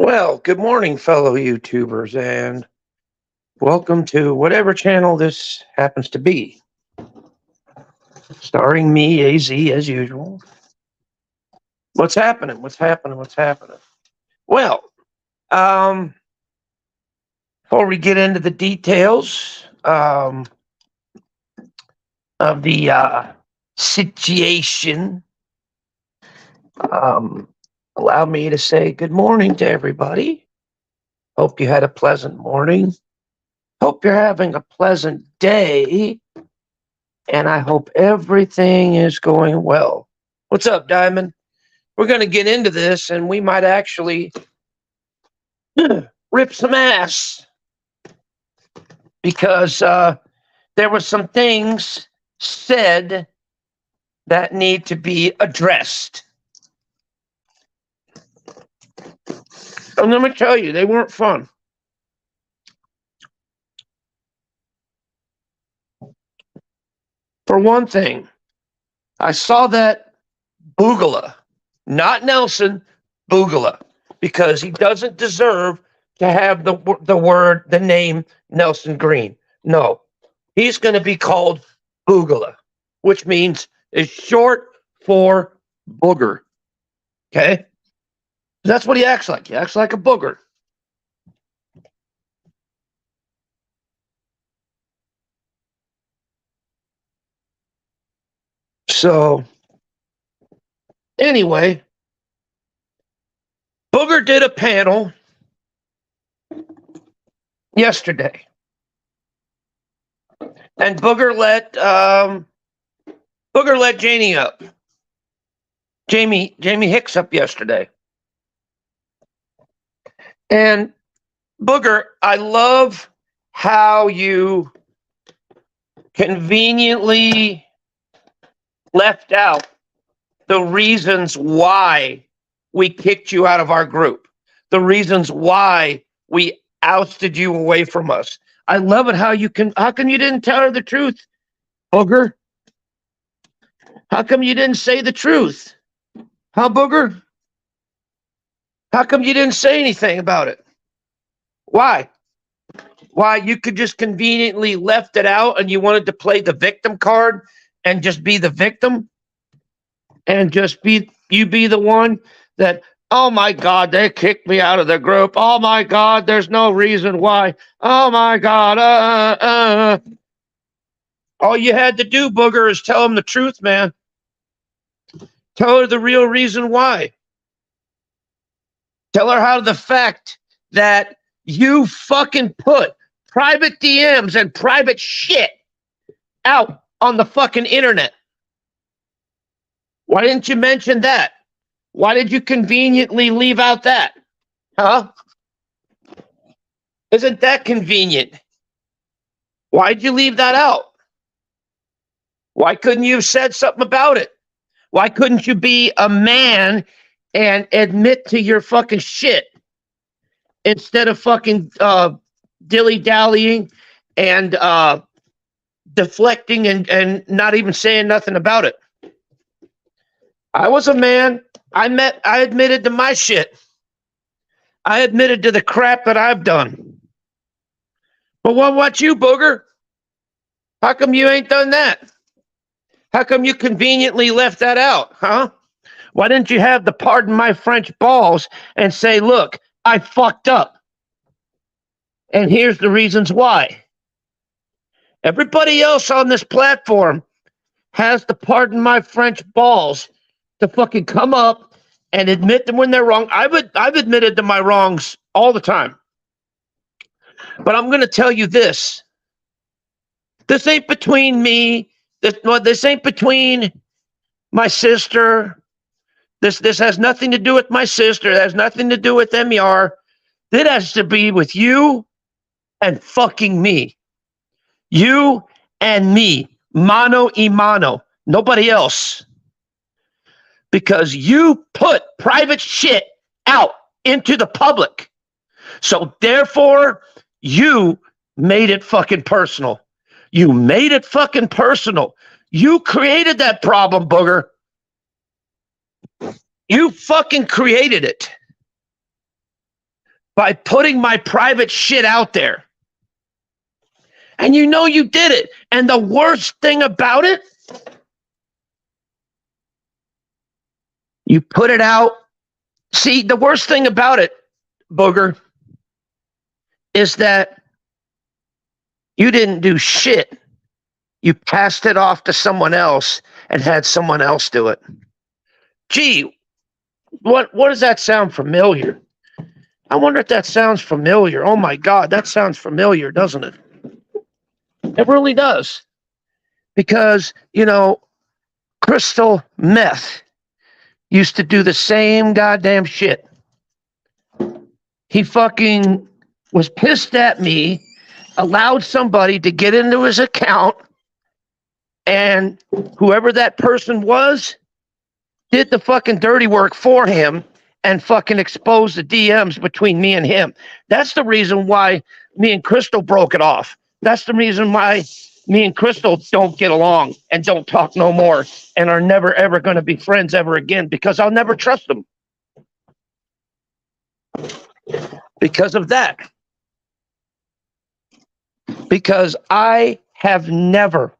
Well, good morning, fellow YouTubers, and welcome to whatever channel this happens to be. Starring me, AZ, as usual. What's happening? What's happening? What's happening? Well, um, before we get into the details of the situation, um, allow me to say good morning to everybody. Hope you had a pleasant morning. Hope you're having a pleasant day. And I hope everything is going well. What's up, Diamond? We're going to get into this, and we might actually rip some ass because there were some things said that need to be addressed. And let me tell you, they weren't fun. For one thing, I saw that Boogala, not Nelson, Boogala, because he doesn't deserve to have the name Nelson Green. No, he's going to be called Boogala, which means is short for booger. Okay? That's what he acts like. He acts like a booger. So, anyway, Booger did a panel yesterday. And Booger let Janie up. Jamie Hicks up yesterday. And Booger, I love how you conveniently left out the reasons why we kicked you out of our group, the reasons why we ousted you away from us. I love it how come you didn't tell her the truth, Booger? How come you didn't say the truth? Huh, Booger? How come you didn't say anything about it? Why? Why you could just conveniently left it out and you wanted to play the victim card and just be the victim and just be the one that, oh my God, they kicked me out of the group. Oh my God, there's no reason why. Oh my God. All you had to do, Booger, is tell them the truth, man. Tell her the real reason why. Tell her how the fact that you fucking put private DMs and private shit out on the fucking internet. Why didn't you mention that? Why did you conveniently leave out that? Huh? Isn't that convenient? Why'd you leave that out? Why couldn't you have said something about it? Why couldn't you be a man and admit to your fucking shit instead of fucking dilly-dallying and deflecting and not even saying nothing about it? I was a man. I admitted to my shit. I admitted to the crap that I've done. But what about you, Booger? How come you ain't done that? How come you conveniently left that out, huh? Why didn't you have the pardon my French balls and say, look, I fucked up. And here's the reasons why. Everybody else on this platform has the pardon my French balls to fucking come up and admit them when they're wrong. I've admitted to my wrongs all the time. But I'm going to tell you this. This ain't between me. This ain't between my sister. This has nothing to do with my sister. It has nothing to do with MER. It has to be with you and fucking me. You and me. Mano y mano. Nobody else. Because you put private shit out into the public. So therefore, you made it fucking personal. You made it fucking personal. You created that problem, Booger. You fucking created it. by putting my private shit out there. And you know you did it. And the worst thing about it, you put it out. See, the worst thing about it, Booger, is that you didn't do shit. You passed it off to someone else and had someone else do it. Gee, what does that sound familiar? I wonder if that sounds familiar. Oh my God, that sounds familiar, doesn't it? It really does. Because, you know, crystal meth used to do the same goddamn shit. He fucking was pissed at me, allowed somebody to get into his account, and whoever that person was did the fucking dirty work for him and fucking exposed the DMs between me and him. That's the reason why me and Crystal broke it off. That's the reason why me and Crystal don't get along and don't talk no more and are never, ever going to be friends ever again, because I'll never trust them. Because of that. Because I have never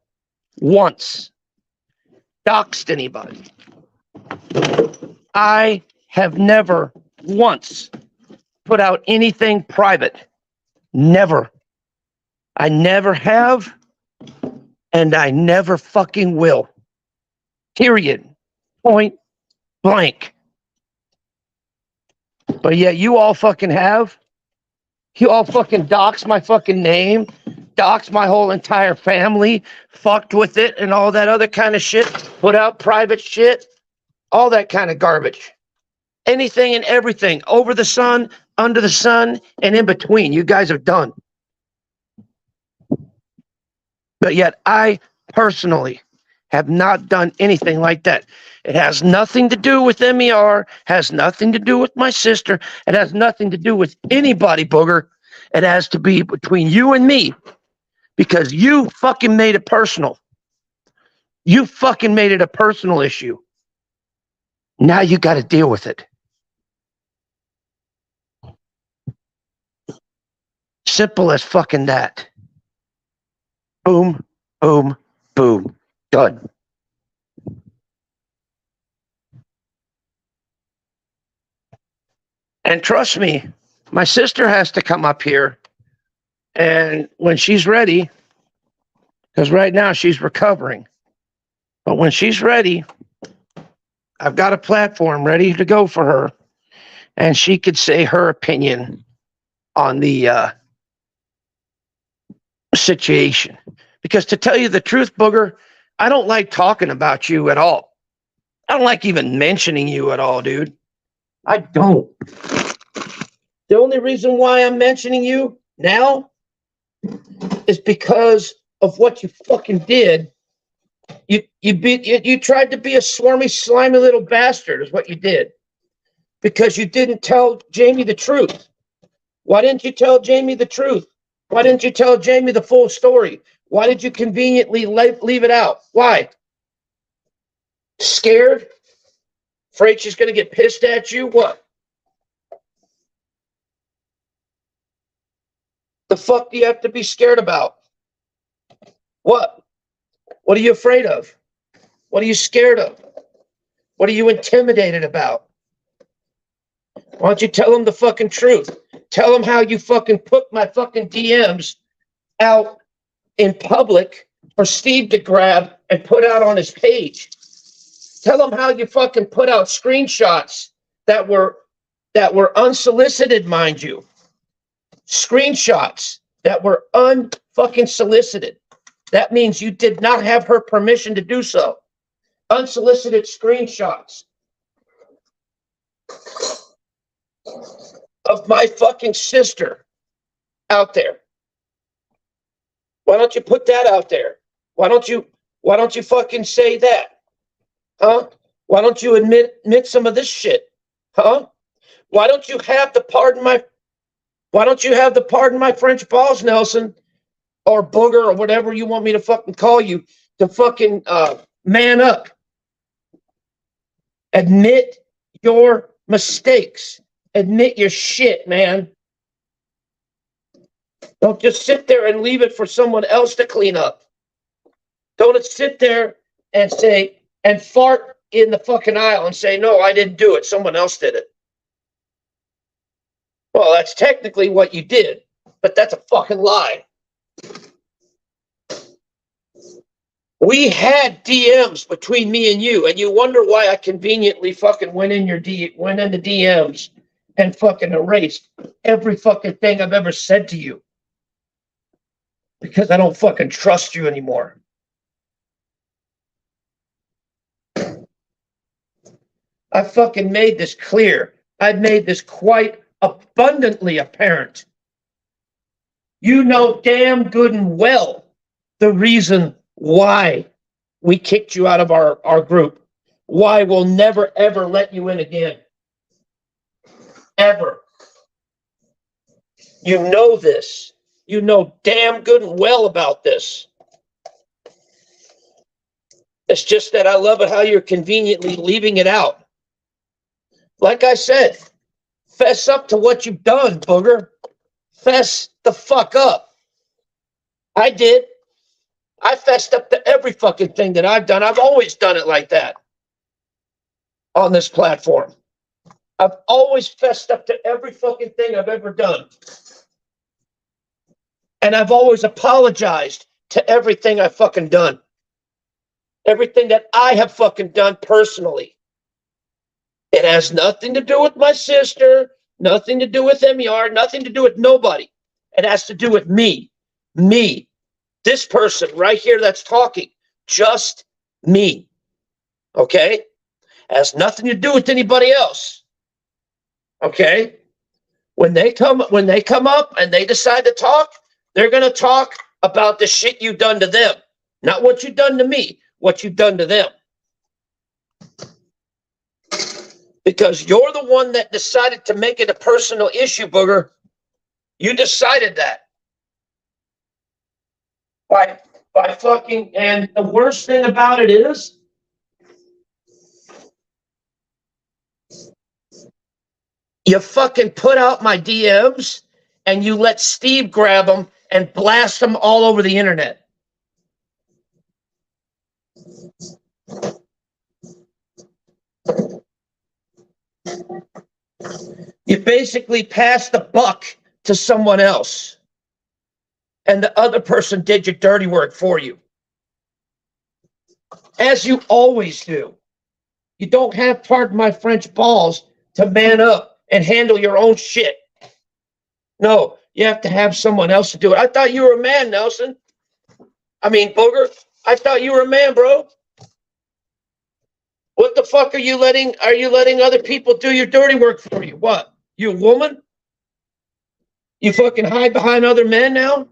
once doxed anybody. I have never once put out anything private. Never. I never have, and I never fucking will. Period. Point blank. But yeah, you all fucking have. You all fucking doxed my fucking name, doxed my whole entire family, fucked with it and all that other kind of shit, put out private shit, all that kind of garbage. Anything and everything, over the sun, under the sun, and in between, you guys have done. But yet I personally have not done anything like that. It has nothing to do with MER, has nothing to do with my sister. It has nothing to do with anybody, Booger. It has to be between you and me, because you fucking made it personal. You fucking made it a personal issue. Now you got to deal with it. Simple as fucking that. Boom, boom, boom. Done. And trust me, my sister has to come up here, and when she's ready, because right now she's recovering, but when she's ready, I've got a platform ready to go for her, and she could say her opinion on the situation. Because to tell you the truth, Booger, I don't like talking about you at all. I don't like even mentioning you at all, dude. I don't. The only reason why I'm mentioning you now is because of what you fucking did. You tried to be a swarmy, slimy little bastard is what you did. Because you didn't tell Jamie the truth. Why didn't you tell Jamie the truth? Why didn't you tell Jamie the full story? Why did you conveniently leave it out? Why? Scared? Afraid she's going to get pissed at you? What? The fuck do you have to be scared about? What? What are you afraid of? What are you scared of? What are you intimidated about? Why don't you tell them the fucking truth? Tell them how you fucking put my fucking DMs out in public for Steve to grab and put out on his page. Tell them how you fucking put out screenshots that were unsolicited, mind you. Screenshots that were unfucking solicited. That means you did not have her permission to do so. Unsolicited screenshots of my fucking sister out there. Why don't you put that out there? Why don't you fucking say that? Huh? Why don't you admit some of this shit? Huh? Why don't you have the pardon my French balls, Nelson, or Booger, or whatever you want me to fucking call you, to fucking man up. Admit your mistakes. Admit your shit, man. Don't just sit there and leave it for someone else to clean up. Don't sit there and say, and fart in the fucking aisle and say, no, I didn't do it. Someone else did it. Well, that's technically what you did, but that's a fucking lie. We had DMs between me and you wonder why I conveniently fucking went into DMs and fucking erased every fucking thing I've ever said to you. Because I don't fucking trust you anymore. I fucking made this clear. I've made this quite abundantly apparent. You know damn good and well the reason why we kicked you out of our group. Why we'll never, ever let you in again. Ever. You know this. You know damn good and well about this. It's just that I love it how you're conveniently leaving it out. Like I said, fess up to what you've done, booger. Fess the fuck up. I did. I fessed up to every fucking thing that I've done. I've always done it like that on this platform. I've always fessed up to every fucking thing I've ever done. And I've always apologized to everything I've fucking done. Everything that I have fucking done personally. It has nothing to do with my sister, nothing to do with MER, nothing to do with nobody. It has to do with me. Me. This person right here that's talking. Just me. Okay? It has nothing to do with anybody else. Okay? When they come up and they decide to talk, they're going to talk about the shit you've done to them. Not what you've done to me, what you've done to them. Because you're the one that decided to make it a personal issue, booger. You decided that. By fucking, and the worst thing about it is, you fucking put out my DMs and you let Steve grab them and blast them all over the internet. You basically passed the buck to someone else. And the other person did your dirty work for you. As you always do. You don't have, pardon my French, balls to man up and handle your own shit. No, you have to have someone else to do it. I thought you were a man, Nelson. I mean, booger. I thought you were a man, bro. What the fuck are you letting other people do your dirty work for you? What? You a woman? You fucking hide behind other men now?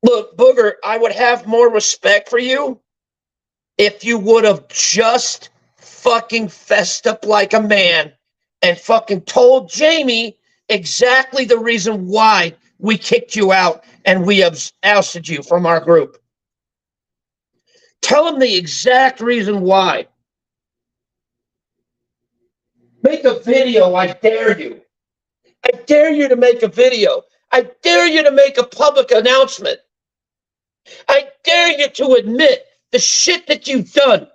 Look, booger, I would have more respect for you if you would have just fucking fessed up like a man and fucking told Jamie exactly the reason why we kicked you out and we have ousted you from our group. Tell him the exact reason why. Make a video, I dare you. I dare you to make a video. I dare you to make a public announcement. I dare you to admit the shit that you've done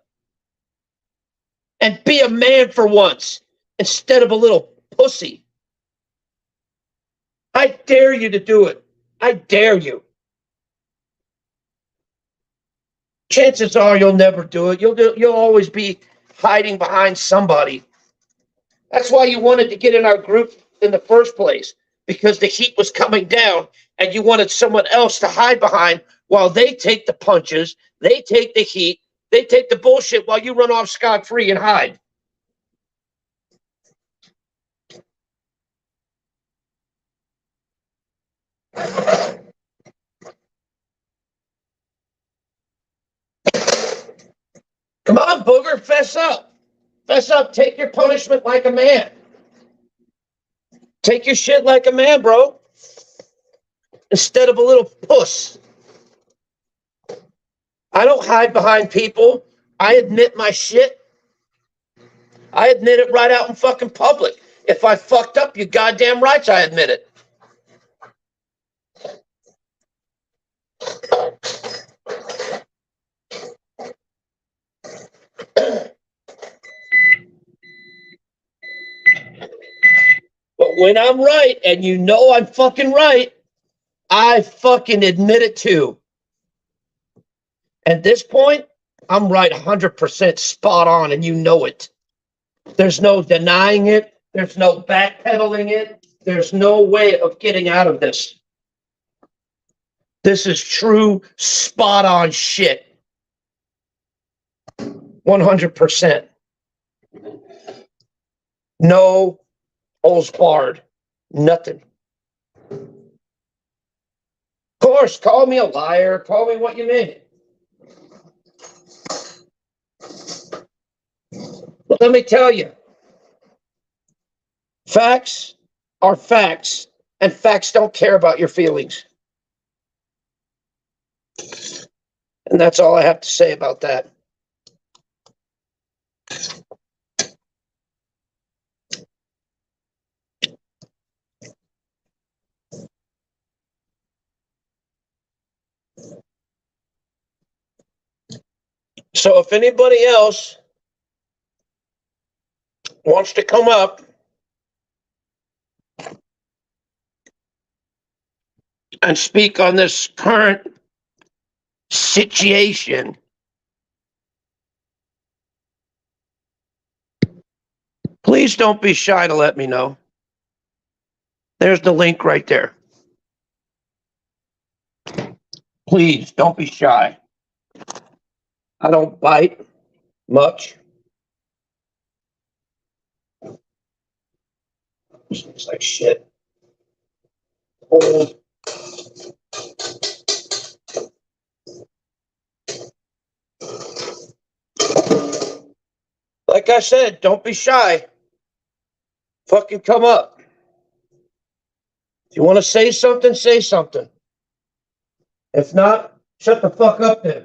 and be a man for once instead of a little pussy. I dare you to do it. I dare you. Chances are you'll never do it. You'll always be hiding behind somebody. That's why you wanted to get in our group in the first place, because the heat was coming down and you wanted someone else to hide behind while they take the punches, they take the heat, they take the bullshit while you run off scot-free and hide. Come on, booger, fess up. Fess up, take your punishment like a man. Take your shit like a man, bro. Instead of a little puss. I don't hide behind people. I admit my shit. I admit it right out in fucking public. If I fucked up, you goddamn rights I admit it. But when I'm right, and you know I'm fucking right, I fucking admit it too. At this point, I'm right 100% spot on, and you know it. There's no denying it. There's no backpedaling it. There's no way of getting out of this. This is true spot on shit. 100%. No holds barred. Nothing. Of course, call me a liar. Call me what you mean. But let me tell you, facts are facts, and facts don't care about your feelings. And that's all I have to say about that. So if anybody else wants to come up and speak on this current situation, please don't be shy to let me know. There's the link right there. Please don't be shy. I don't bite much. It's like shit. Old. Like I said, don't be shy. Fucking come up. If you want to say something, say something. If not, shut the fuck up then.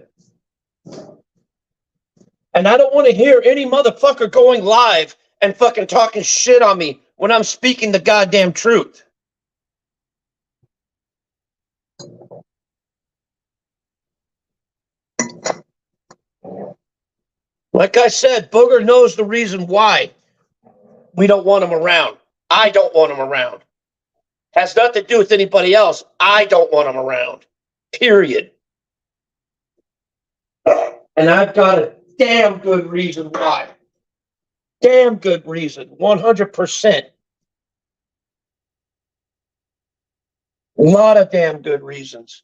And I don't want to hear any motherfucker going live and fucking talking shit on me when I'm speaking the goddamn truth. Like I said, Booger knows the reason why we don't want him around. I don't want him around. Has nothing to do with anybody else. I don't want him around. Period. And I've got a damn good reason why. Damn good reason. 100%. A lot of damn good reasons.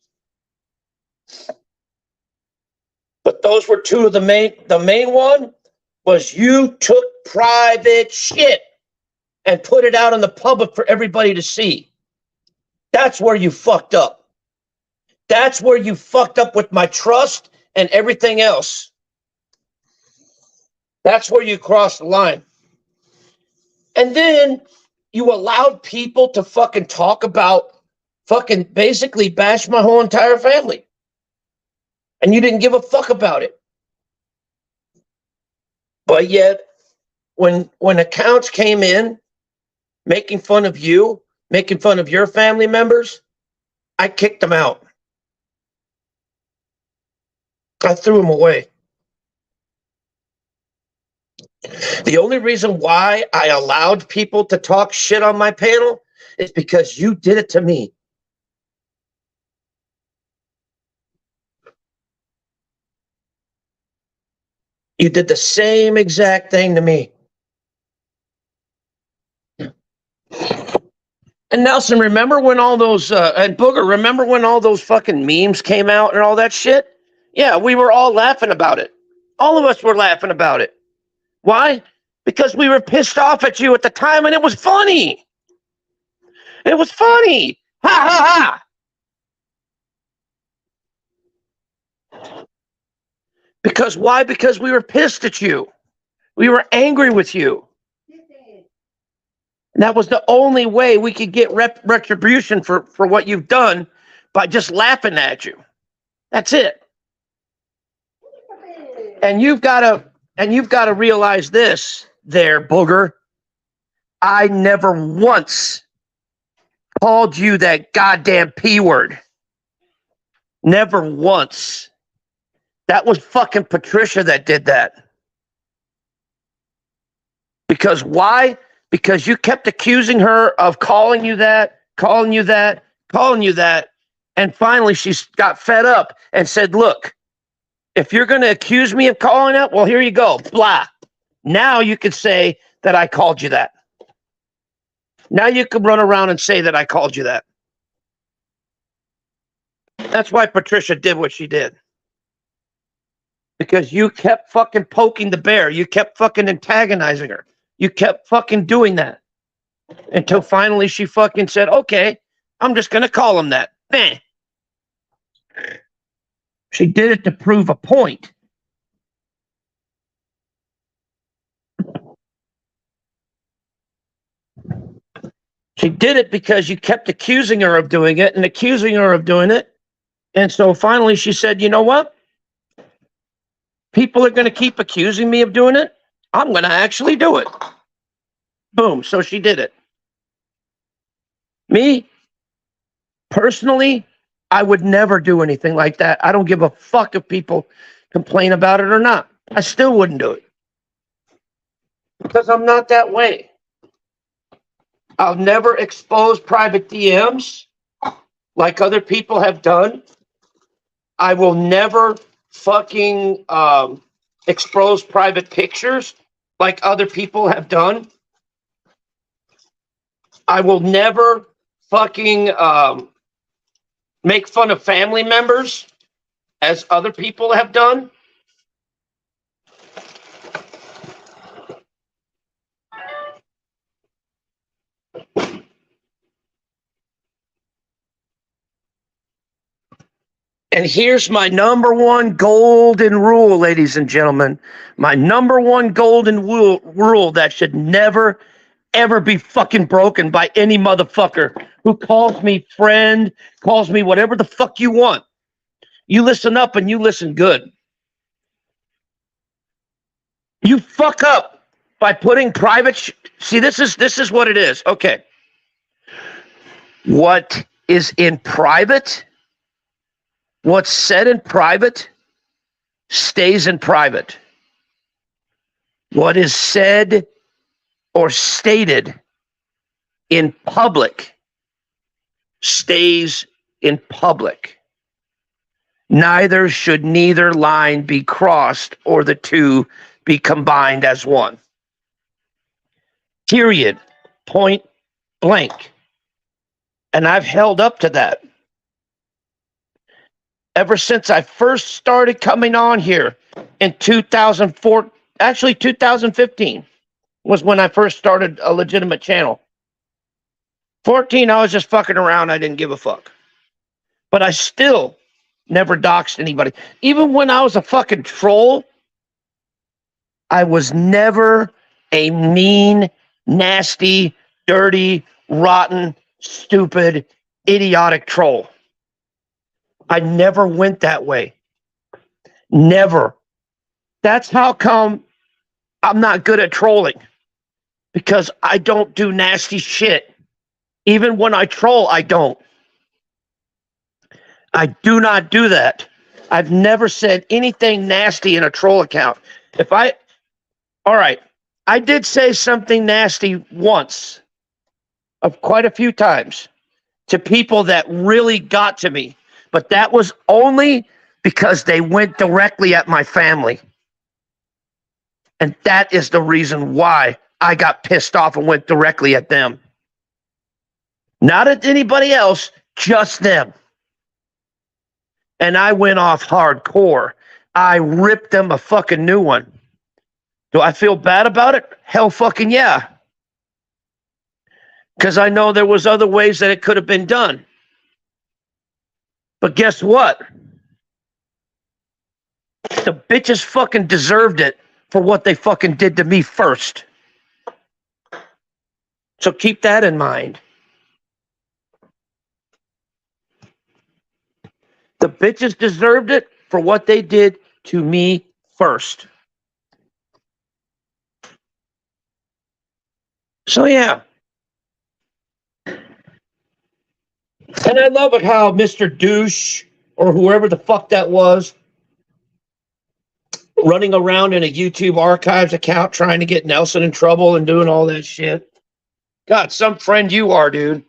But those were two of the main. The main one was you took private shit and put it out in the public for everybody to see. That's where you fucked up. That's where you fucked up with my trust and everything else. That's where you crossed the line. And then you allowed people to fucking talk about fucking basically bash my whole entire family. And you didn't give a fuck about it. But yet, when accounts came in, making fun of you, making fun of your family members, I kicked them out. I threw them away. The only reason why I allowed people to talk shit on my panel is because you did it to me. You did the same exact thing to me. And Nelson, remember when all those, and Booger, remember when all those fucking memes came out and all that shit? Yeah, we were all laughing about it. All of us were laughing about it. Why? Because we were pissed off at you at the time and it was funny. It was funny. Ha ha ha. Because why? Because we were pissed at you. We were angry with you. And that was the only way we could get retribution for what you've done, by just laughing at you. That's it. And you've got to realize this. there, booger. I never once called you that goddamn P word. Never once. That was fucking Patricia that did that. Because why? Because you kept accusing her of calling you that, calling you that, calling you that. And finally, she got fed up and said, look, if you're going to accuse me of calling that, well, here you go. Blah. Now you could say that I called you that. Now you can run around and say that I called you that. That's why Patricia did what she did. Because you kept fucking poking the bear. You kept fucking antagonizing her. You kept fucking doing that. Until finally she fucking said, okay, I'm just going to call him that. Bang. She did it to prove a point. She did it because you kept accusing her of doing it and accusing her of doing it. And so finally she said, you know what? People are going to keep accusing me of doing it. I'm going to actually do it. Boom. So she did it. Me, personally, I would never do anything like that. I don't give a fuck if people complain about it or not. I still wouldn't do it. Because I'm not that way. I'll never expose private DMs like other people have done. I will never fucking expose private pictures like other people have done. I will never fucking make fun of family members as other people have done. And here's my number one golden rule, ladies and gentlemen. My number one golden rule that should never, ever be fucking broken by any motherfucker who calls me friend, calls me whatever the fuck you want. You listen up and you listen good. You fuck up by putting private see, this is what it is. Okay. What is in private, what's said in private stays in private. What is said or stated in public stays in public. Neither should neither line be crossed or the two be combined as one. Period. Point blank. And I've held up to that. Ever since I first started coming on here in 2004, actually 2015 was when I first started a legitimate channel. 14, I was just fucking around. I didn't give a fuck. But I still never doxed anybody. Even when I was a fucking troll, I was never a mean, nasty, dirty, rotten, stupid, idiotic troll. I never went that way. Never. That's how come I'm not good at trolling. Because I don't do nasty shit. Even when I troll, I don't. I do not do that. I've never said anything nasty in a troll account. All right, I did say something nasty once, of quite a few times, to people that really got to me. But that was only because they went directly at my family. And that is the reason why I got pissed off and went directly at them. Not at anybody else, just them. And I went off hardcore. I ripped them a fucking new one. Do I feel bad about it? Hell fucking yeah. Because I know there was other ways that it could have been done. But guess what? The bitches fucking deserved it for what they fucking did to me first. So keep that in mind. The bitches deserved it for what they did to me first. So yeah. And I love it how Mr. Douche or whoever the fuck that was running around in a YouTube archives account trying to get Nelson in trouble and doing all that shit. God, some friend you are, dude.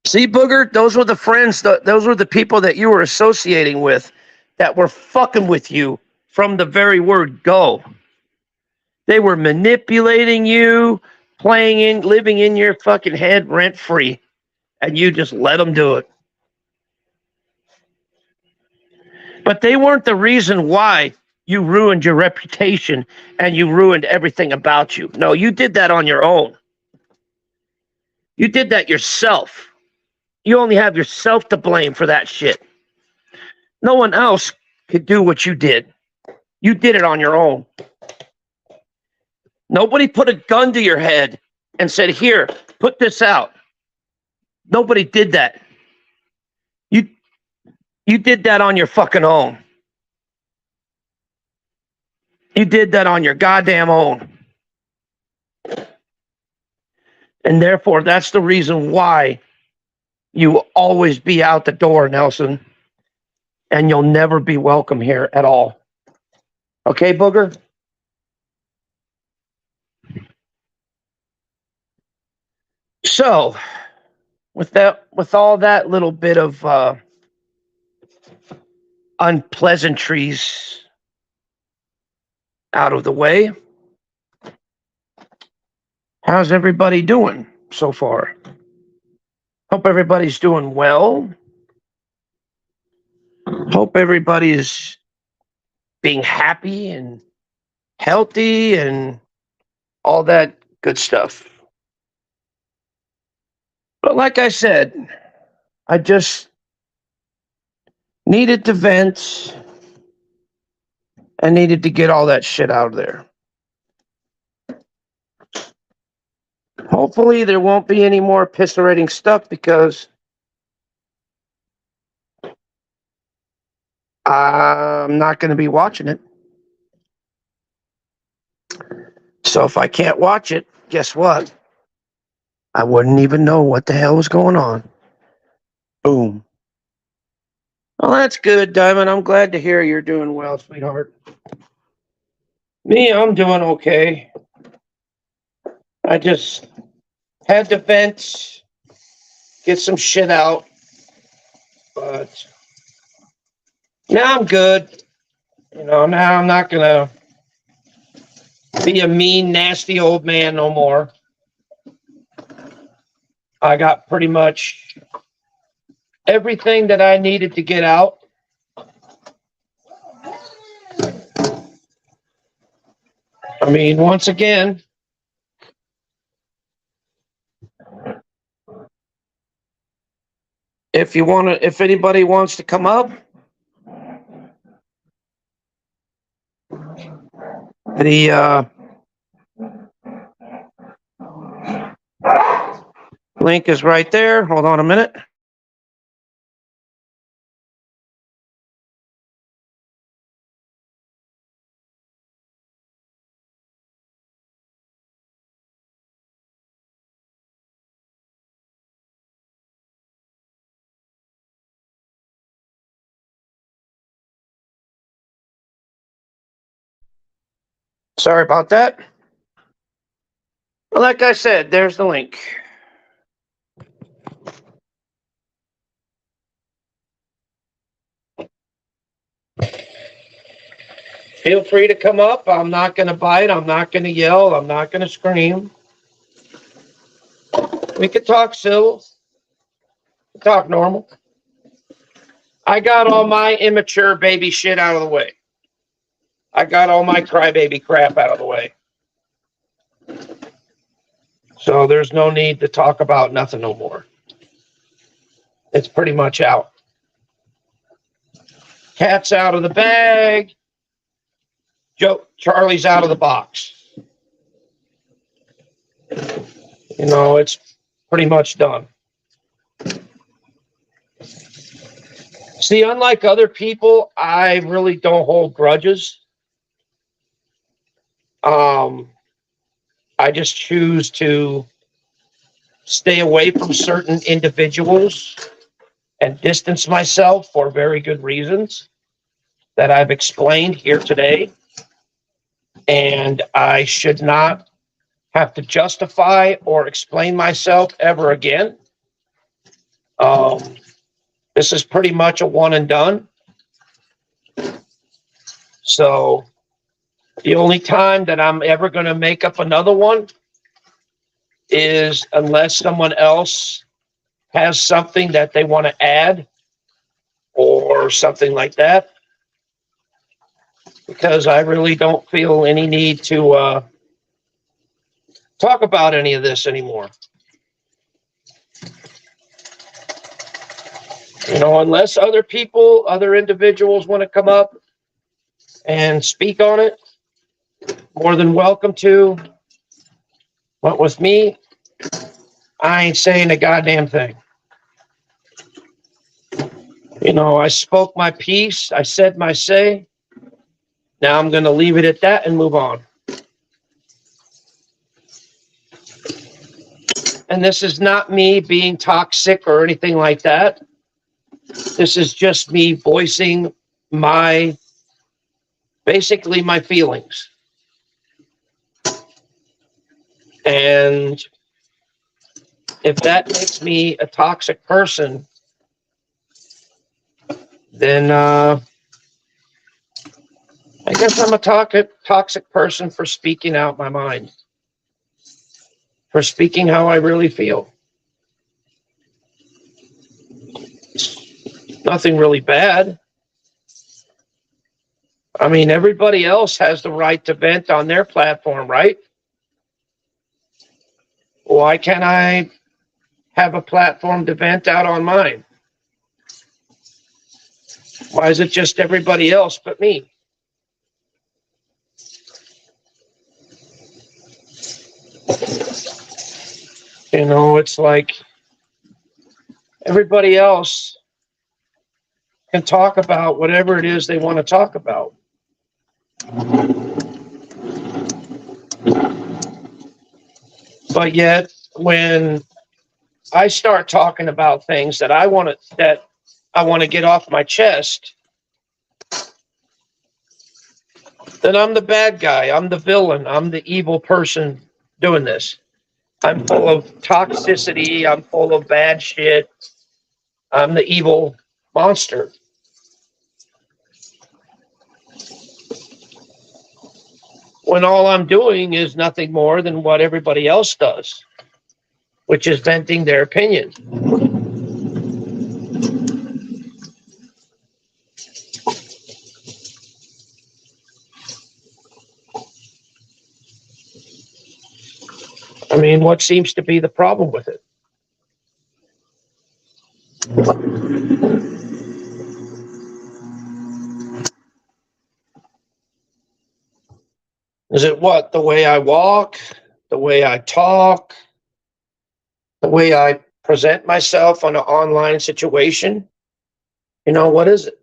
See, Booger, those were the friends, those were the people that you were associating with that were fucking with you from the very word go. They were manipulating you, playing in, living in your fucking head rent free, and you just let them do it. But they weren't the reason why you ruined your reputation and you ruined everything about you. No, you did that on your own. You did that yourself. You only have yourself to blame for that shit. No one else could do what you did. You did it on your own. Nobody put a gun to your head and said, here, put this out. Nobody did that. You did that on your fucking own. You did that on your goddamn own. And therefore, that's the reason why you will always be out the door, Nelson. And you'll never be welcome here at all. Okay, Booger? So, with all that little bit of unpleasantries out of the way, how's everybody doing so far? Hope everybody's doing well. Hope everybody is being happy and healthy and all that good stuff. But like I said, I just needed to vent. I needed to get all that shit out of there. Hopefully there won't be any more eviscerating stuff because I'm not going to be watching it. So if I can't watch it, guess what? I wouldn't even know what the hell was going on. Boom. Well, that's good, Diamond. I'm glad to hear you're doing well, sweetheart. Me, I'm doing okay. I just had to vent, get some shit out. But now I'm good. You know, now I'm not going to be a mean, nasty old man no more. I got pretty much everything that I needed to get out. I mean, once again, if anybody wants to come up, the link is right there. Hold on a minute. Sorry about that. Well, like I said, there's the link. Feel free to come up. I'm not going to bite. I'm not going to yell. I'm not going to scream. We could talk civil. Talk normal. I got all my immature baby shit out of the way. I got all my crybaby crap out of the way. So there's no need to talk about nothing no more. It's pretty much out. Cat's out of the bag. Charlie's out of the box. You know, it's pretty much done. See, unlike other people, I really don't hold grudges. I just choose to stay away from certain individuals and distance myself for very good reasons that I've explained here today. And I should not have to justify or explain myself ever again. This is pretty much a one and done. So the only time that I'm ever going to make up another one is unless someone else has something that they want to add or something like that. Because I really don't feel any need to talk about any of this anymore. You know, unless other people, other individuals want to come up and speak on it, more than welcome to. But with me, I ain't saying a goddamn thing. You know, I spoke my piece. I said my say. Now I'm going to leave it at that and move on. And this is not me being toxic or anything like that. This is just me voicing basically my feelings. And if that makes me a toxic person, then I guess I'm a toxic person for speaking out my mind, for speaking how I really feel. Nothing really bad. I mean, everybody else has the right to vent on their platform, right? Why can't I have a platform to vent out on mine? Why is it just everybody else but me? You know, it's like everybody else can talk about whatever it is they want to talk about. But yet, when I start talking about things that I want to get off my chest, then I'm the bad guy. I'm the villain. I'm the evil person doing this. I'm full of toxicity. I'm full of bad shit. I'm the evil monster. When all I'm doing is nothing more than what everybody else does, which is venting their opinion. I mean, what seems to be the problem with it? Is it what? The way I walk, the way I talk, the way I present myself on an online situation? You know, what is it?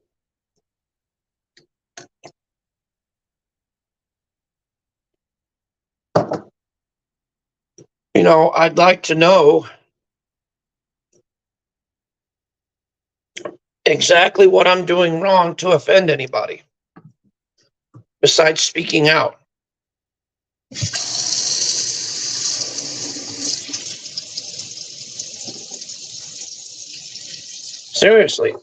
You know, I'd like to know exactly what I'm doing wrong to offend anybody besides speaking out. Seriously.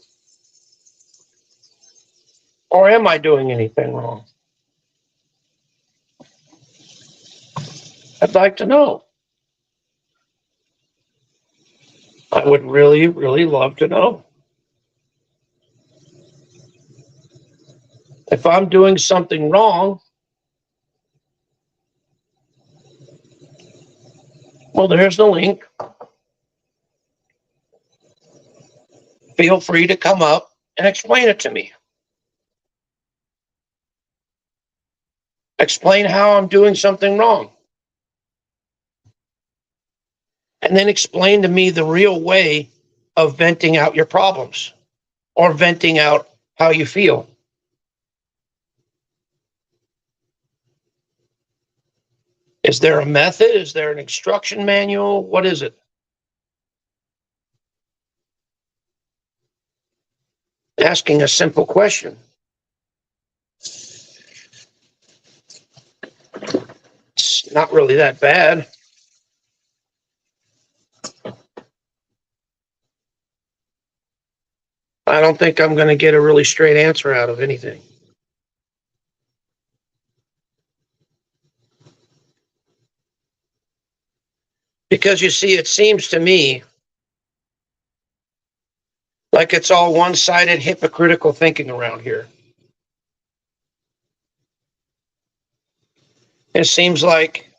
Or am I doing anything wrong? I'd like to know. I would really, really love to know. If I'm doing something wrong, well, there's the link. Feel free to come up and explain it to me. Explain how I'm doing something wrong. And then explain to me the real way of venting out your problems. or venting out how you feel. Is there a method? Is there an instruction manual? What is it? Asking a simple question. It's not really that bad. I don't think I'm going to get a really straight answer out of anything. Because you see, it seems to me like it's all one-sided, hypocritical thinking around here. It seems like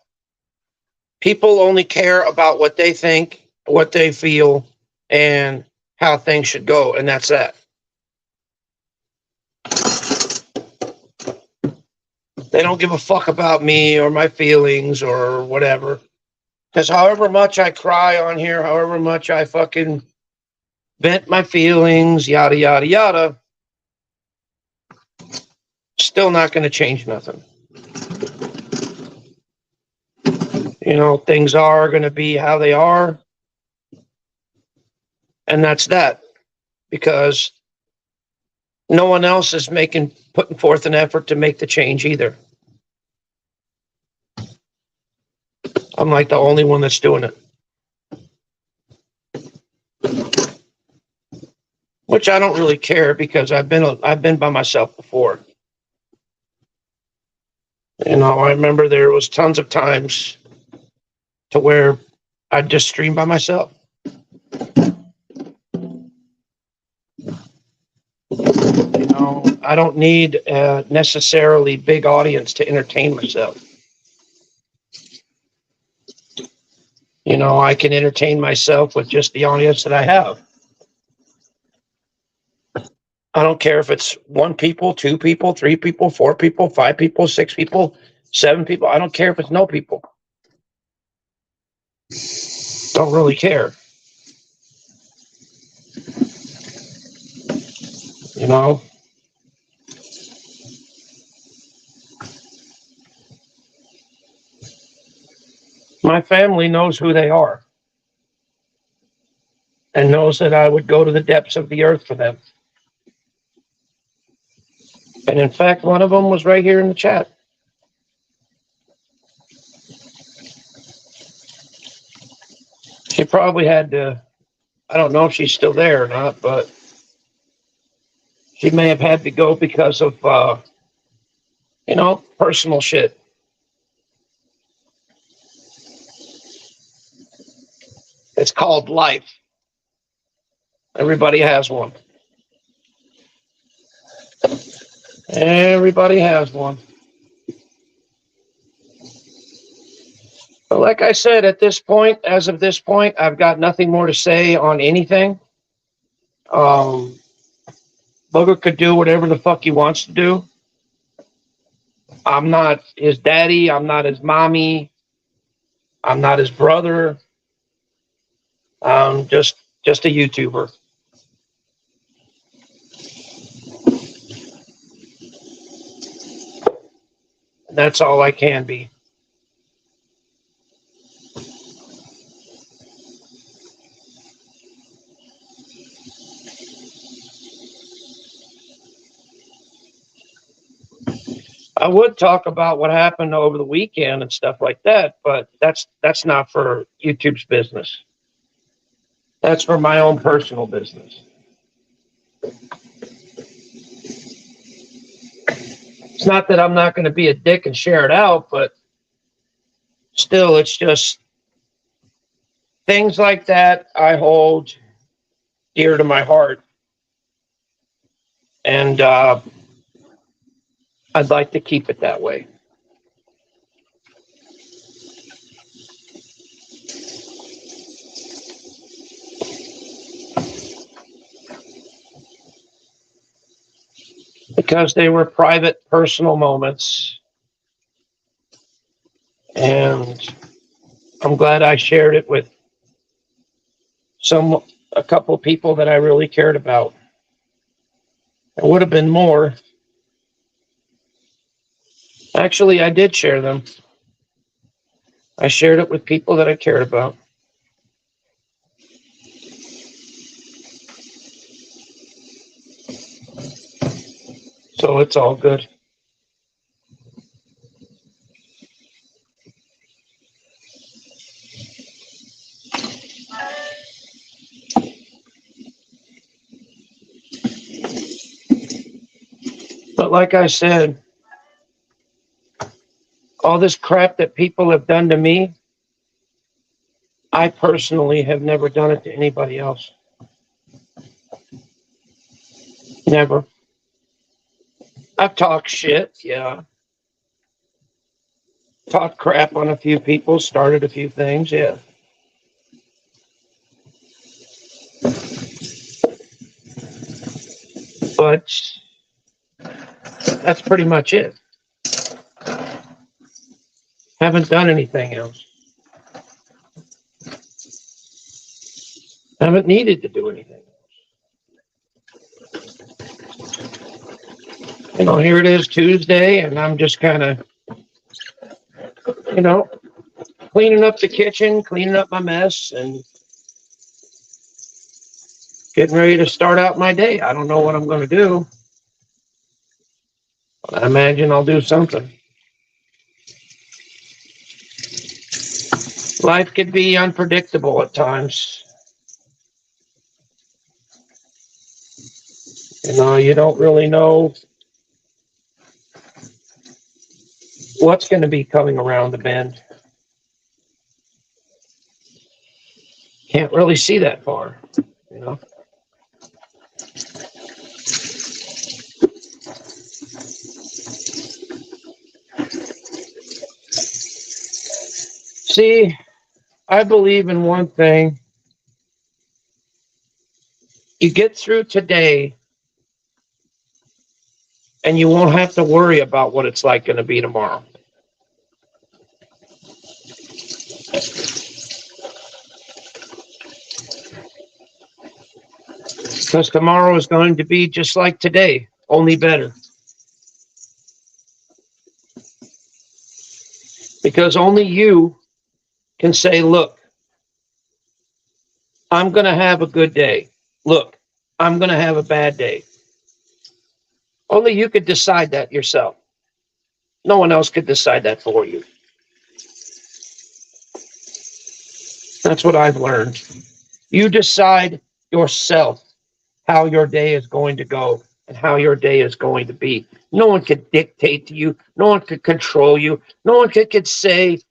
people only care about what they think, what they feel, and how things should go, and that's that. They don't give a fuck about me or my feelings or whatever. Because however much I cry on here, however much I fucking vent my feelings, yada, yada, yada, still not going to change nothing. You know, things are going to be how they are. And that's that. Because no one else is putting forth an effort to make the change either. I'm like the only one that's doing it. Which I don't really care because I've been by myself before. You know, I remember there was tons of times to where I'd just stream by myself. You know, I don't need a necessarily big audience to entertain myself. You know, I can entertain myself with just the audience that I have. I don't care if it's 1 people, 2 people, 3 people, 4 people, 5 people, 6 people, 7 people. I don't care if it's no people. Don't really care. You know? My family knows who they are and knows that I would go to the depths of the earth for them. And in fact, one of them was right here in the chat. She probably had to, I don't know if she's still there or not, but she may have had to go because of, you know, personal shit. It's called life. Everybody has one. Everybody has one. But like I said, at this point, as of this point, I've got nothing more to say on anything. Booger could do whatever the fuck he wants to do. I'm not his daddy. I'm not his mommy. I'm not his brother. I'm just a YouTuber. And that's all I can be. I would talk about what happened over the weekend and stuff like that, but that's not for YouTube's business. That's for my own personal business. It's not that I'm not going to be a dick and share it out, but still, it's just things like that I hold dear to my heart. And I'd like to keep it that way. Because they were private, personal moments. And I'm glad I shared it with a couple people that I really cared about. There would have been more. Actually, I did share them. I shared it with people that I cared about. So it's all good. But like I said, all this crap that people have done to me, I personally have never done it to anybody else. Never. I've talked shit, yeah. Talked crap on a few people, started a few things, yeah. But that's pretty much it. Haven't done anything else. Haven't needed to do anything else. You know, here it is Tuesday, and I'm just kind of, you know, cleaning up the kitchen, cleaning up my mess, and getting ready to start out my day. I don't know what I'm going to do. But I imagine I'll do something. Life could be unpredictable at times. You know, you don't really know what's going to be coming around the bend. Can't really see that far, you know. See, I believe in one thing. You get through today, and you won't have to worry about what it's like going to be tomorrow. Because tomorrow is going to be just like today, only better. Because only you can say, look, I'm going to have a good day. Look, I'm going to have a bad day. Only you could decide that yourself. No one else could decide that for you. That's what I've learned. You decide yourself how your day is going to go and how your day is going to be. No one could dictate to you. No one could control you. No one could say,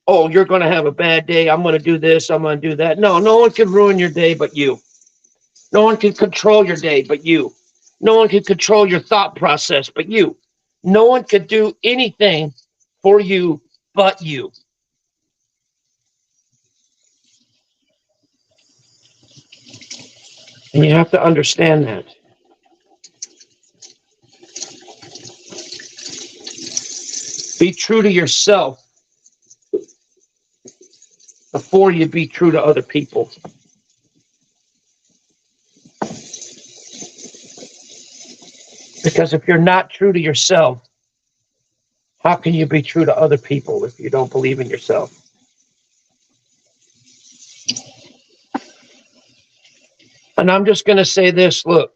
oh, you're going to have a bad day. I'm going to do this. I'm going to do that. No one can ruin your day but you. No one can control your day but you. No one can control your thought process but you. No one could do anything for you but you. And you have to understand that. Be true to yourself before you be true to other people. Because if you're not true to yourself, how can you be true to other people if you don't believe in yourself? And I'm just going to say this, look,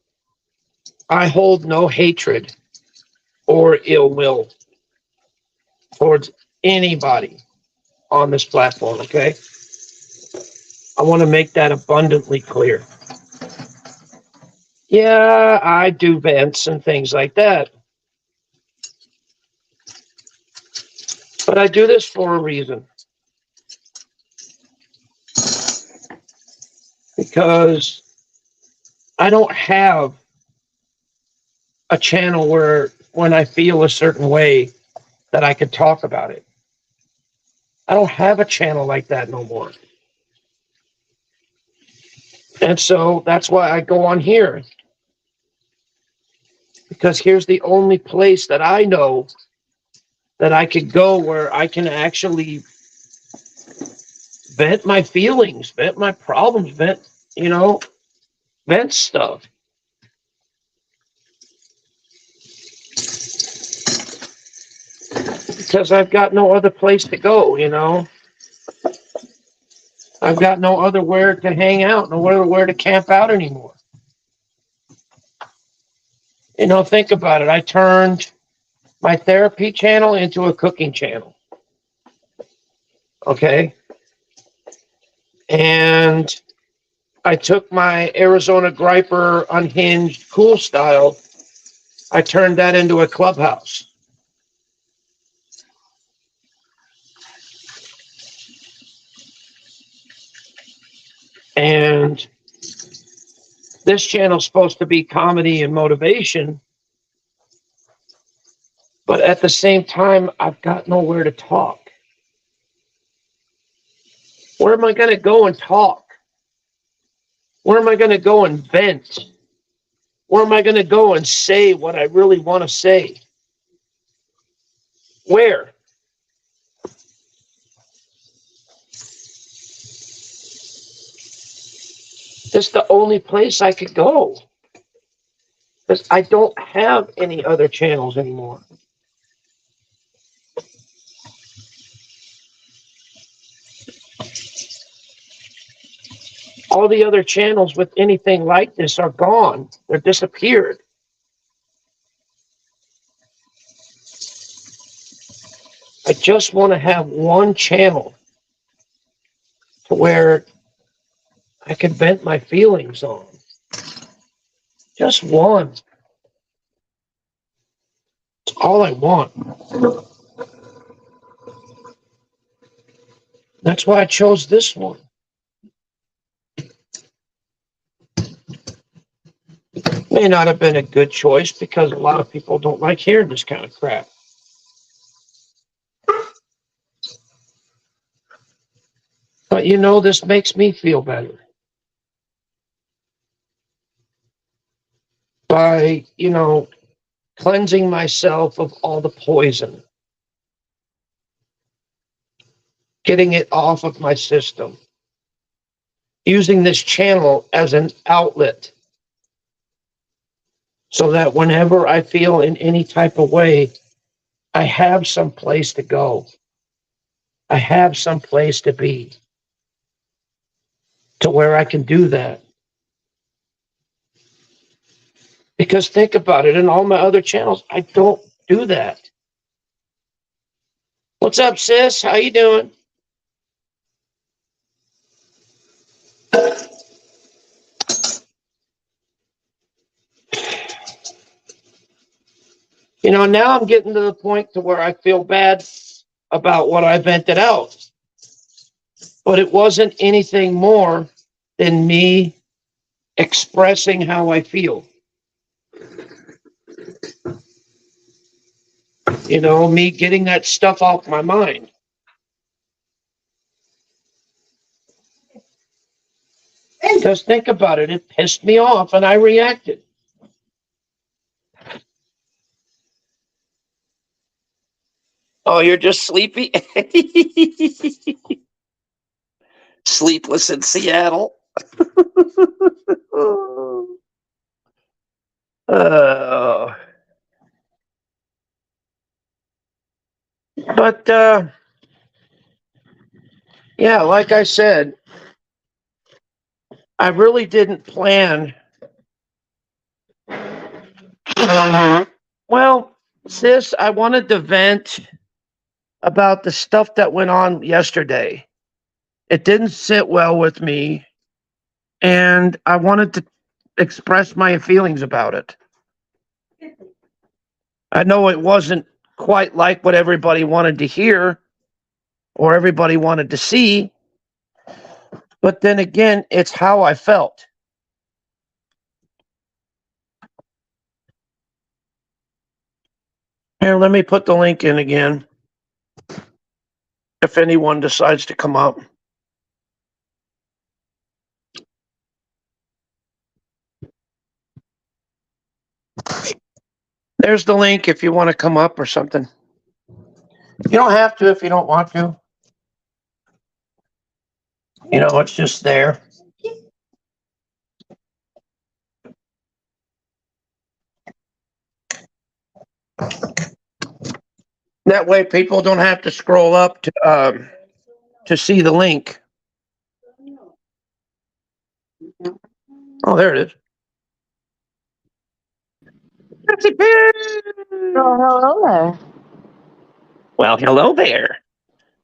I hold no hatred or ill will towards anybody on this platform, okay? I want to make that abundantly clear. Yeah, I do vents and things like that. But I do this for a reason. Because I don't have a channel where when I feel a certain way that I could talk about it. I don't have a channel like that no more. And so that's why I go on here. Because here's the only place that I know that I could go where I can actually vent my feelings, vent my problems, vent stuff. Because I've got no other place to go, you know. I've got no other where to hang out, no other where to camp out anymore. You know, think about it. I turned my therapy channel into a cooking channel. Okay. And I took my Arizona Griper Unhinged Cool Style. I turned that into a clubhouse. And this channel's supposed to be comedy and motivation. But at the same time, I've got nowhere to talk. Where am I going to go and talk? Where am I going to go and vent? Where am I going to go and say what I really want to say? Where? This is the only place I could go. Because I don't have any other channels anymore. All the other channels with anything like this are gone. They're disappeared. I just want to have one channel to where I can vent my feelings on. Just one. It's all I want. That's why I chose this one. May not have been a good choice because a lot of people don't like hearing this kind of crap. But you know, this makes me feel better. By, you know, cleansing myself of all the poison. Getting it off of my system. Using this channel as an outlet. So that whenever I feel in any type of way, I have some place to go. I have some place to be. To where I can do that. Because think about it, in all my other channels, I don't do that. What's up, sis? How you doing? You know, now I'm getting to the point to where I feel bad about what I vented out. But it wasn't anything more than me expressing how I feel. You know, me getting that stuff off my mind. Because think about it, it pissed me off and I reacted. Oh, you're just sleepy? Sleepless in Seattle. But, yeah, like I said, I really didn't plan. Well, sis, I wanted to vent about the stuff that went on yesterday. It didn't sit well with me, and I wanted to express my feelings about it. I know it wasn't quite like what everybody wanted to hear or everybody wanted to see, but then again, it's how I felt. Here, let me put the link in again. If anyone decides to come up. There's the link if you want to come up or something. You don't have to if you don't want to. You know, it's just there. That way, people don't have to scroll up to see the link. Oh, there it is. Oh, hello there. Well, hello there.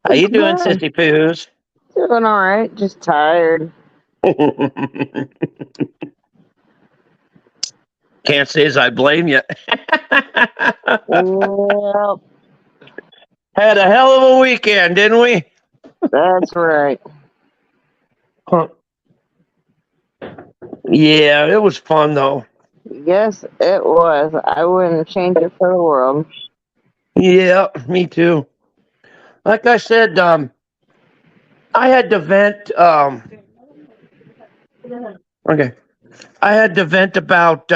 How you doing, Good. Sissy Poos? Doing all right. Just tired. Can't say as I blame you. Yep, Had a hell of a weekend, didn't we? that's right. Huh. Yeah, it was fun though. Yes, it was. I wouldn't change it for the world. Yeah, me too. Like I said, I had to vent. Okay, I had to vent about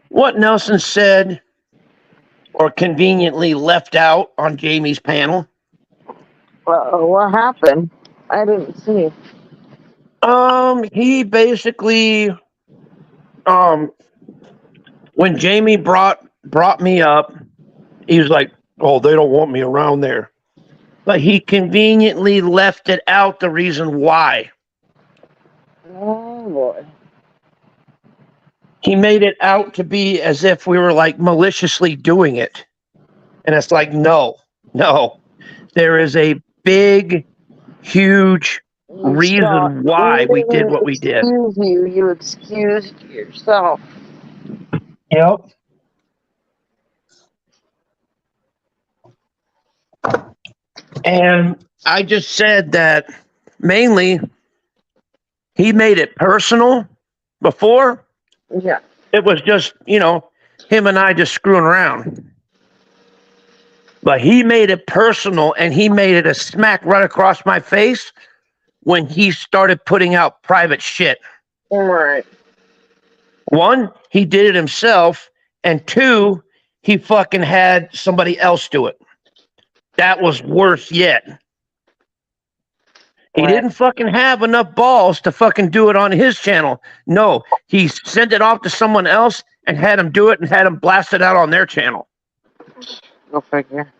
what Nelson said or conveniently left out on Jamie's panel. What happened? I didn't see. He basically, when Jamie brought me up, he was like, "Oh, they don't want me around there," but he conveniently left it out. The reason why Oh boy. he made it out to be as if we were like maliciously doing it, and it's like, no, there is a big, huge reason why we did what we did. Excuse you. You excused yourself. Yep. And I just said that mainly he made it personal before. Yeah. It was just, him and I just screwing around. But he made it personal and he made it a smack right across my face when he started putting out private shit. All right. One, he did it himself. And two, he fucking had somebody else do it. That was worse yet. He didn't fucking have enough balls to fucking do it on his channel. No, he sent it off to someone else and had him do it and had him blast it out on their channel. Go figure.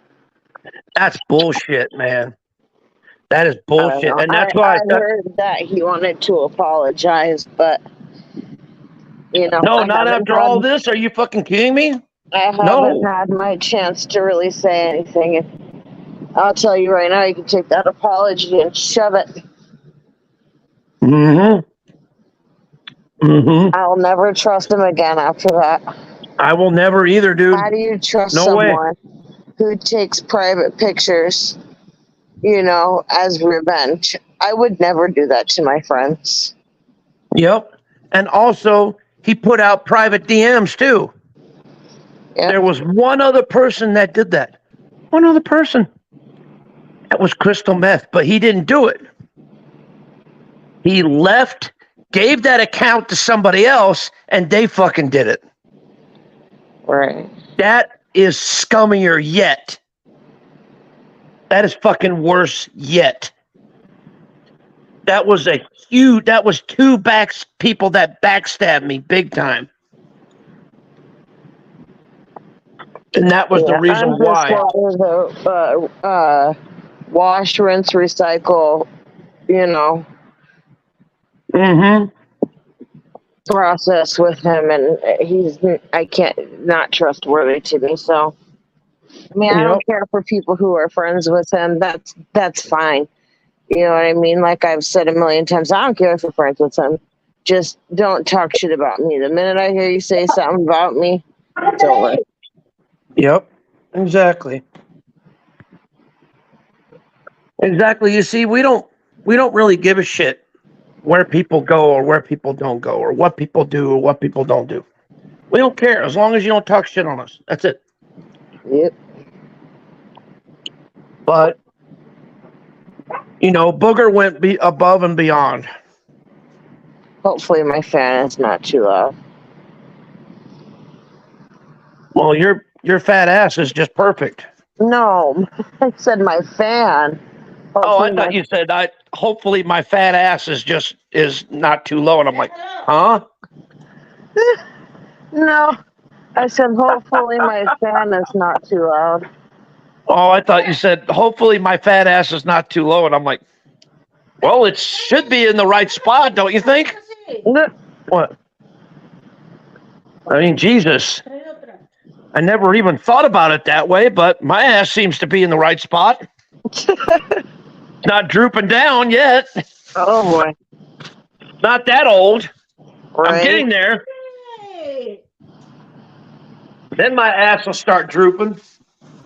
That's bullshit, man. That is bullshit. And that's why I heard that he wanted to apologize, but no, not after all this. Are you fucking kidding me? I haven't had my chance to really say anything. I'll tell you right now, you can take that apology and shove it. I'll never trust him again after that. I will never either, dude. How do you trust someone who takes private pictures, as revenge? I would never do that to my friends. Yep. And also, he put out private DMs too. Yep. There was one other person that did that. One other person. That was Crystal Meth, but he didn't do it. He left, gave that account to somebody else, and they fucking did it. Right. That is scummier yet. That is fucking worse yet. That was two people that backstabbed me big time. And that was the reason why. Wash, rinse, recycle, process with him, and I can't not trustworthy to me. So, I mean, I don't care for people who are friends with him. That's fine. You know what I mean? Like I've said a million times, I don't care if you're friends with him. Just don't talk shit about me. The minute I hear you say something about me, it's over. Yep, exactly. Exactly. You see, we don't really give a shit where people go or where people don't go or what people do or what people don't do. We don't care as long as you don't talk shit on us. That's it. Yep. But Booger went above and beyond. Hopefully my fan is not too loud. Well, your fat ass is just perfect. No, I said my fan. Hopefully I thought you said hopefully my fat ass is not too low, and I'm like, huh? No, I said hopefully my fan is not too loud. Oh, I thought you said, hopefully my fat ass is not too low. And I'm like, well, it should be in the right spot, don't you think? What? I mean, Jesus. I never even thought about it that way, but my ass seems to be in the right spot. Not drooping down yet. Oh boy. Not that old. Right. I'm getting there. Then my ass will start drooping.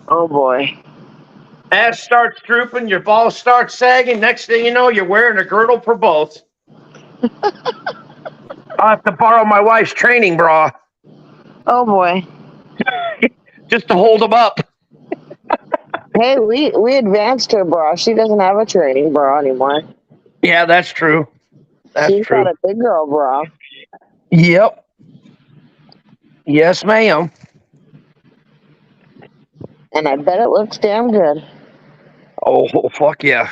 Oh boy. Ass starts drooping, your balls start sagging. Next thing you know, you're wearing a girdle for both. I'll have to borrow my wife's training bra Oh boy. just to hold them up. Hey, we advanced her bra. She doesn't have a training bra anymore. Yeah, that's true. That's She's true. got a big girl bra. Yep. Yes, ma'am. And I bet it looks damn good. Oh, fuck yeah.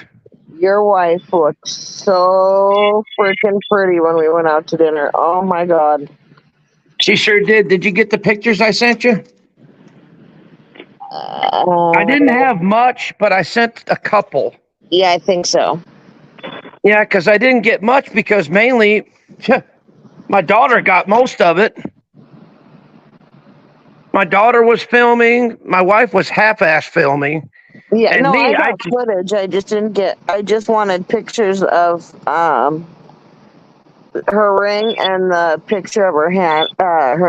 Your wife looked so freaking pretty when we went out to dinner. Oh my god. She sure did. Did you get the pictures I sent you? I didn't have much, but I sent a couple. Yeah, I think so. Yeah, because I didn't get much because mainly my daughter got most of it. My daughter was filming. My wife was half-ass filming. Yeah, And no, me, I got footage. I just didn't get. I just wanted pictures of her ring and the picture of her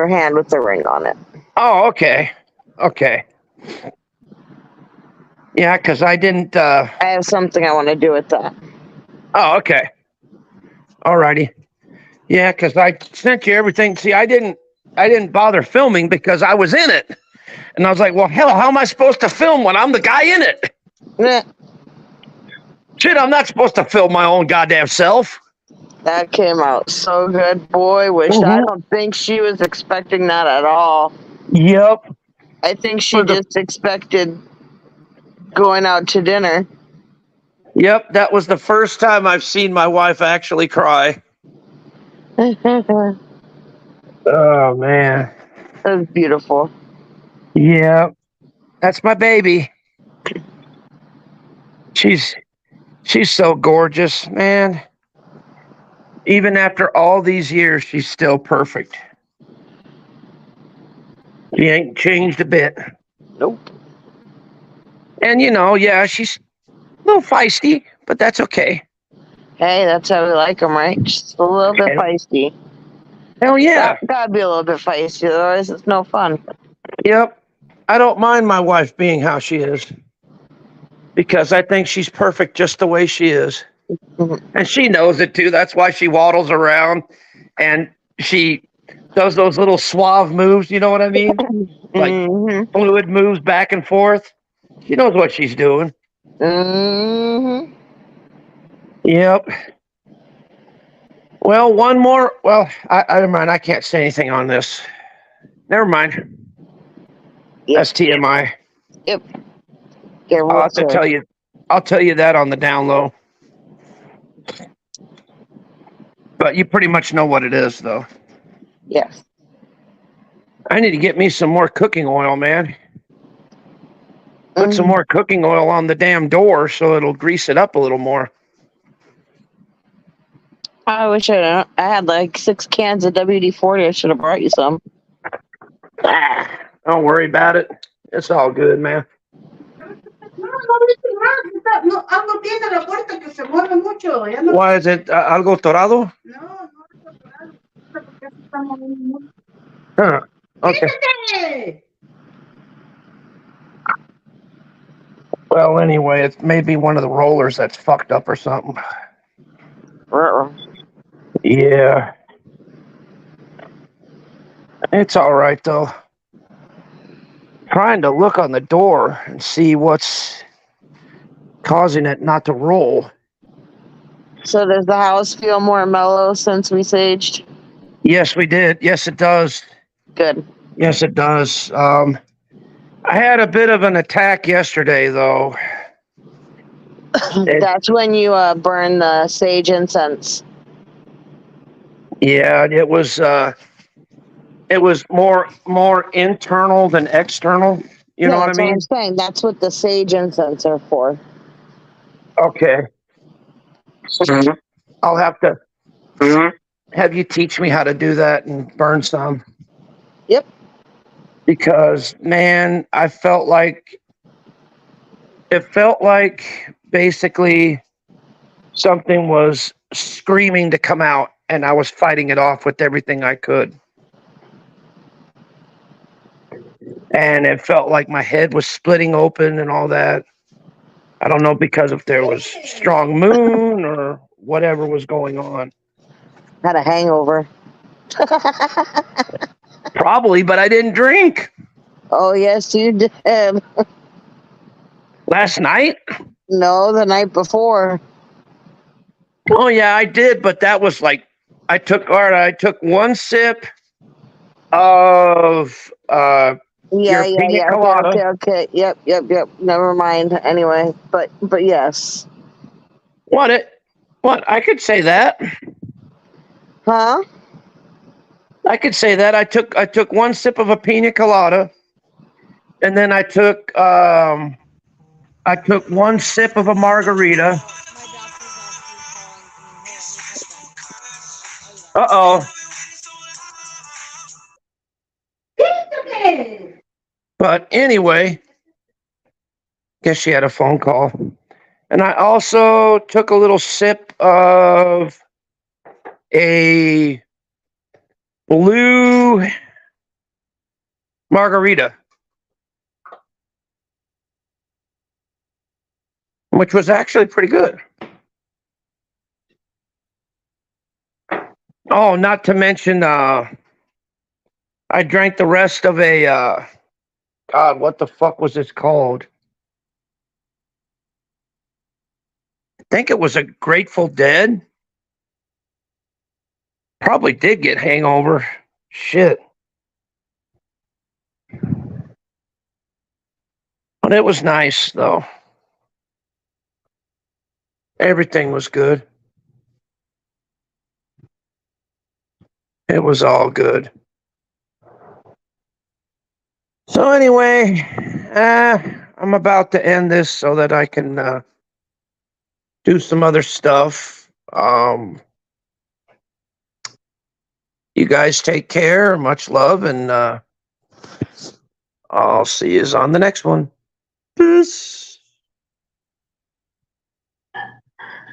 hand with the ring on it. Oh, okay. Okay. Yeah, because I didn't... I have something I want to do with that. Oh, okay. Alrighty. Yeah, because I sent you everything. See, I didn't bother filming because I was in it. And I was like, well, hell, how am I supposed to film when I'm the guy in it? Yeah, Shit, I'm not supposed to film my own goddamn self. that came out so good. Boy, I don't think she was expecting that at all. Yep. I think she just expected going out to dinner. Yep, that was the first time I've seen my wife actually cry. That Oh, man. was beautiful. Yeah, that's my baby. She's so gorgeous, man. Even after all these years, she's still perfect. She ain't changed a bit. Nope. And yeah, she's a little feisty, but that's okay. Hey, that's how we like them, right? Just a little bit feisty. Hell yeah. Gotta be a little bit feisty, otherwise it's no fun. Yep. I don't mind my wife being how she is because I think she's perfect just the way she is. Mm-hmm. And she knows it too. That's why she waddles around and she does those little suave moves. You know what I mean? Like fluid moves back and forth. She knows what she's doing. Mm-hmm. Yep. Well, one more. Well, I never mind. I can't say anything on this. Never mind. Yep. That's TMI. Yep. I'll have to tell you. I'll tell you that on the down low. But you pretty much know what it is, though. Yes. I need to get me some more cooking oil, man. Put some more cooking oil on the damn door so it'll grease it up a little more. I wish I had like 6 cans of WD-40. I should have brought you some. Don't worry about it. It's all good, man. Why is it algo torado? Huh. Okay. Well, anyway, it may be one of the rollers that's fucked up or something. Yeah. It's all right, though. Trying to look on the door and see what's causing it not to roll. So does the house feel more mellow since we saged? Yes, we did. Yes, it does. Good. Yes, it does. I had a bit of an attack yesterday, though. That's when you burn the sage incense. Yeah, it was more internal than external. You know what I That's what mean? I'm saying. That's what the sage incense are for. Okay. I'll have to have you teach me how to do that and burn some. Yep. Because, man, it felt like basically something was screaming to come out, and I was fighting it off with everything I could. And it felt like my head was splitting open and all that. I don't know, because if there was strong moon or whatever was going on. Had a hangover. Probably, but I didn't drink. Oh, yes, you did. Last night? No, the night before. Oh yeah, I did, but that was like I took one sip of your pina colada. Okay. Yep. Never mind. Anyway, but yes. What I could say that. Huh? I could say that. I took one sip of a pina colada, and then I took one sip of a margarita. Uh-oh. But anyway, guess she had a phone call. And I also took a little sip of a blue margarita, which was actually pretty good. Oh, not to mention, I drank the rest of a, God, what the fuck was this called? I think it was a Grateful Dead. Probably did get hangover. Shit. But it was nice, though. Everything was good. It was all good. So anyway, I'm about to end this so that I can do some other stuff. You guys take care. Much love, and I'll see you on the next one. Peace.